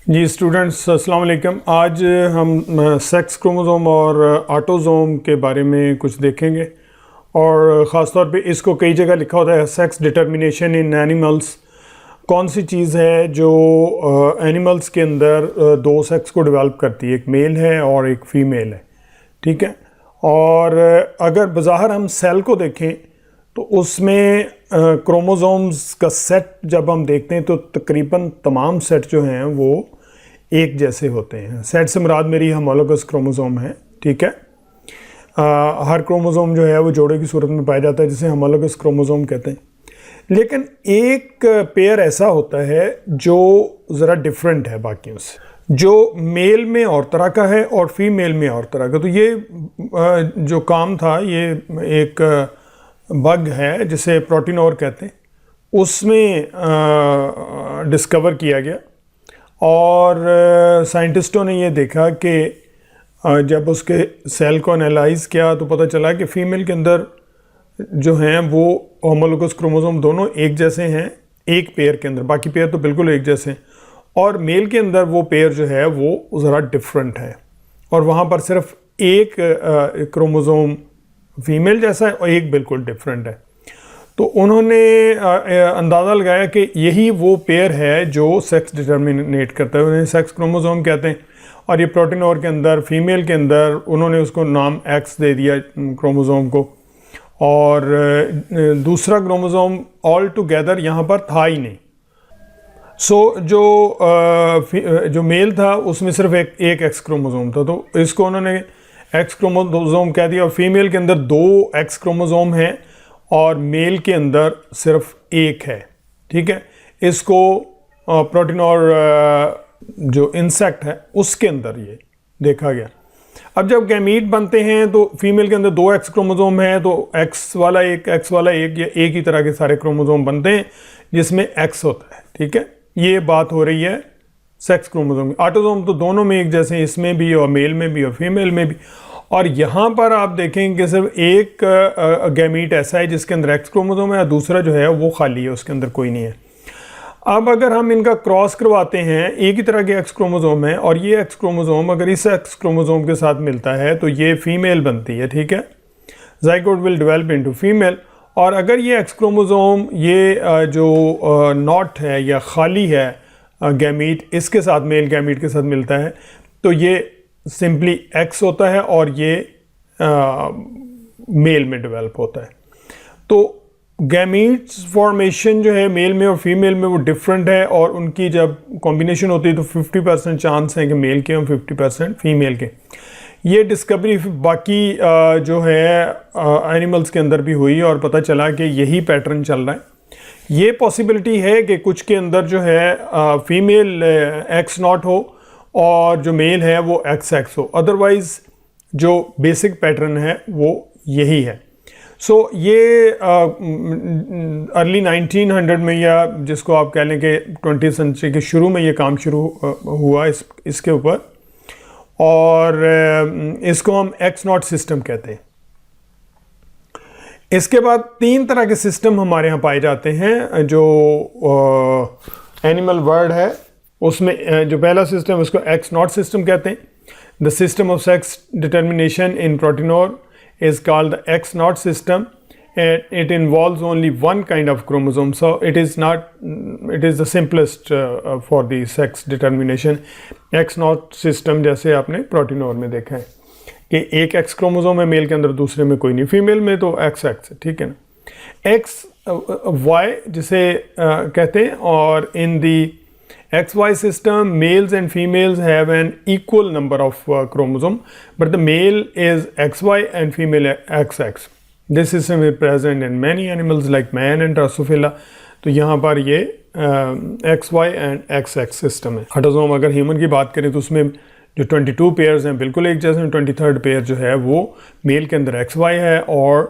जी students अस्सलाम वालेकुम। आज हम सेक्स क्रोमोसोम और ऑटोसोम के बारे में कुछ देखेंगे और ख़ास तौर पे इसको कई जगह लिखा होता है सेक्स डिटर्मिनेशन इन एनिमल्स। कौन सी चीज़ है जो एनिमल्स के अंदर दो सेक्स को डेवलप करती है, एक मेल है और एक फ़ीमेल है, ठीक है। और अगर बज़ाहिर हम सेल को देखें तो उसमें क्रोमोसोम्स का सेट जब हम देखते हैं तो तकरीबन तमाम सेट जो हैं वो एक जैसे होते हैं। सेट से मुराद मेरी होमोलोगस क्रोमोसोम है, ठीक है। हर क्रोमोसोम जो है वो जोड़े की सूरत में पाया जाता है, जिसे होमोलोगस क्रोमोसोम कहते हैं। लेकिन एक पेयर ऐसा होता है जो ज़रा डिफरेंट है बाकियों से, जो मेल में और तरह का है और फीमेल में और तरह का। तो ये जो काम था, ये एक बग है जिसे प्रोटीनोर कहते हैं, उसमें डिस्कवर किया गया। और साइंटिस्टों ने ये देखा कि जब उसके सेल को एनालाइज किया तो पता चला कि फ़ीमेल के अंदर जो हैं वो होमोलोगस क्रोमोसोम दोनों एक जैसे हैं एक पेयर के अंदर, बाकी पेयर तो बिल्कुल एक जैसे हैं। और मेल के अंदर वो पेयर जो है वो ज़रा डिफरेंट है और वहाँ पर सिर्फ एक क्रोमोसोम फीमेल जैसा है और एक बिल्कुल डिफरेंट है। तो उन्होंने अंदाज़ा लगाया कि यही वो पेयर है जो सेक्स डिटर्मिनेट करता है, उन्हें सेक्स क्रोमोसोम कहते हैं। और ये प्रोटीनोर के अंदर फीमेल के अंदर उन्होंने उसको नाम एक्स दे दिया क्रोमोसोम को, और दूसरा क्रोमोसोम ऑल टुगेदर यहाँ पर था ही नहीं। जो मेल था उसमें सिर्फ एक एक्स क्रोमोसोम था, तो इसको उन्होंने एक्स क्रोमोसोम कह दिया। और फीमेल के अंदर दो एक्स क्रोमोसोम हैं और मेल के अंदर सिर्फ एक है, ठीक है। इसको प्रोटीनोर जो इंसेक्ट है उसके अंदर ये देखा गया। अब जब गैमीट बनते हैं तो फीमेल के अंदर दो एक्स क्रोमोसोम है, तो एक्स वाला एक या एक ही तरह के सारे क्रोमोसोम बनते हैं जिसमें एक्स होता है, ठीक है। ये बात हो रही है सेक्स क्रोमोसोम की। ऑटोसोम तो दोनों में एक जैसे, इसमें भी और मेल में भी और फीमेल में भी। और यहाँ पर आप देखेंगे कि सिर्फ एक गैमीट ऐसा है जिसके अंदर एक्स क्रोमोसोम है और दूसरा जो है वो खाली है, उसके अंदर कोई नहीं है। अब अगर हम इनका क्रॉस करवाते हैं, एक ही तरह के एक्स क्रोमोसोम है और ये एक्स क्रोमोसोम अगर इस एक्स क्रोमोसोम के साथ मिलता है तो ये फीमेल बनती है, ठीक है। Zygote will develop into female. और अगर ये एक्स क्रोमोसोम ये जो नॉट है या खाली है गैमीट, इसके साथ मेल गैमीट के साथ मिलता है तो ये सिंपली एक्स होता है और ये मेल में डेवलप होता है। तो गैमीट्स फॉर्मेशन जो है मेल में और फीमेल में वो डिफरेंट है, और उनकी जब कॉम्बिनेशन होती है तो 50% चांस है कि मेल के और 50% फीमेल के। ये डिस्कवरी बाकी जो है एनिमल्स के अंदर भी हुई और पता चला कि यही पैटर्न चल रहा है। ये पॉसिबिलिटी है कि कुछ के अंदर जो है फीमेल एक्स नॉट हो और जो मेल है वो एक्स एक्स हो, अदरवाइज जो बेसिक पैटर्न है वो यही है। ये अर्ली 1900 में, या जिसको आप कह लें कि 20वीं सेंचुरी के शुरू में ये काम शुरू हुआ इसके ऊपर, और इसको हम एक्स नॉट सिस्टम कहते हैं। इसके बाद तीन तरह के सिस्टम हमारे यहाँ पाए जाते हैं जो एनिमल वर्ल्ड है। उसमें जो पहला सिस्टम उसको एक्स नॉट सिस्टम कहते हैं। The system of sex determination in Protenor is called the X naught system, and it involves only one kind of chromosome, so it is the simplest for the sex determination. X naught system जैसे आपने प्रोटीनोर में देखा है कि एक X chromosome है mail के अंदर, दूसरे में कोई नहीं, फीमेल में तो XX है, ठीक है ना। XY जिसे कहते हैं, और इन दी XY system, males and females have an equal number of chromosome, but the male is XY and female XX. This system is present in many animals like man and Drosophila. तो यहाँ पर ये XY and XX system है। Autosome अगर human की बात करें तो उसमें जो 22 पेयर्स हैं बिल्कुल एक जैसे, 23rd पेयर जो है वो मेल के अंदर XY है और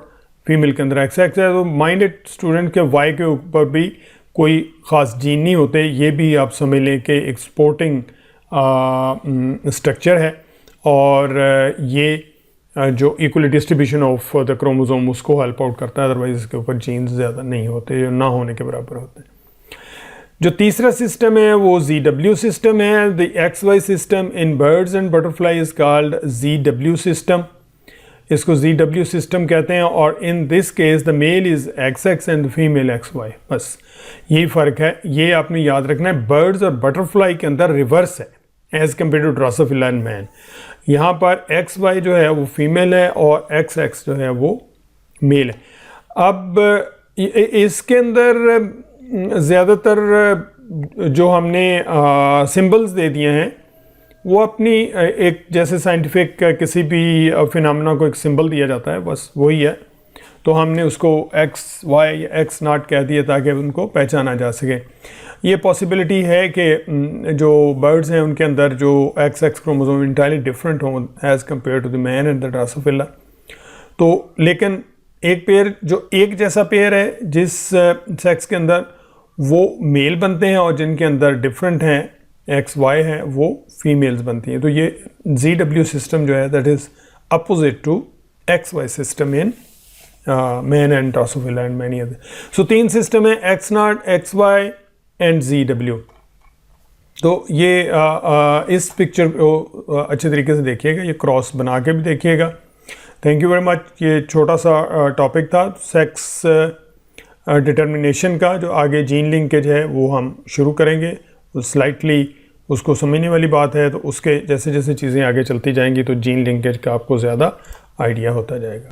फीमेल के अंदर XX है। तो माइंडेड स्टूडेंट के Y के ऊपर भी कोई ख़ास जीन नहीं होते, ये भी आप समझ लें कि एक्सपोर्टिंग स्ट्रक्चर है, और ये जो equal distribution of the chromosome उसको हेल्प आउट करता है, अदरवाइज इसके ऊपर जीन्स ज़्यादा नहीं होते, ना होने के बराबर होते हैं। जो तीसरा सिस्टम है वो ZW सिस्टम है। The XY system in birds and butterfly is called ZW system. इसको ZW सिस्टम कहते हैं और in this case the male is XX and the female XY। बस यही फ़र्क है, ये आपने याद रखना है। बर्ड्स और बटरफ्लाई के अंदर रिवर्स है as compare to drosophila and man. यहाँ पर XY जो है वो फीमेल है और XX जो है वो मेल है। अब इसके अंदर ज़्यादातर जो हमने सिंबल्स दे दिए हैं वो अपनी एक जैसे साइंटिफिक किसी भी फिनोमेना को एक सिंबल दिया जाता है, बस वही है। तो हमने उसको XY या X0 कह दिया ताकि उनको पहचाना जा सके। ये पॉसिबिलिटी है कि जो बर्ड्स हैं उनके अंदर जो XX क्रोमोसोम इंटायरली डिफरेंट हों as compare to the man and the drosophila. तो लेकिन एक पेयर जो एक जैसा पेयर है जिस सेक्स के अंदर वो मेल बनते हैं और जिनके अंदर डिफरेंट हैं XY हैं वो फीमेल्स बनती हैं। तो ये ZW सिस्टम जो है that is opposite to XY system in man and drosophila and many other. So 3 system है X0, XY एंड ZW। तो ये इस पिक्चर को अच्छे तरीके से देखिएगा, ये क्रॉस बना के भी देखिएगा। Thank you very much. ये छोटा सा टॉपिक था सेक्स डिटर्मिनेशन का। जो आगे जीन लिंकेज है वो हम शुरू करेंगे, स्लाइटली उसको समझने वाली बात है। तो उसके जैसे जैसे चीज़ें आगे चलती जाएंगी तो जीन लिंकेज का आपको ज़्यादा आइडिया होता जाएगा।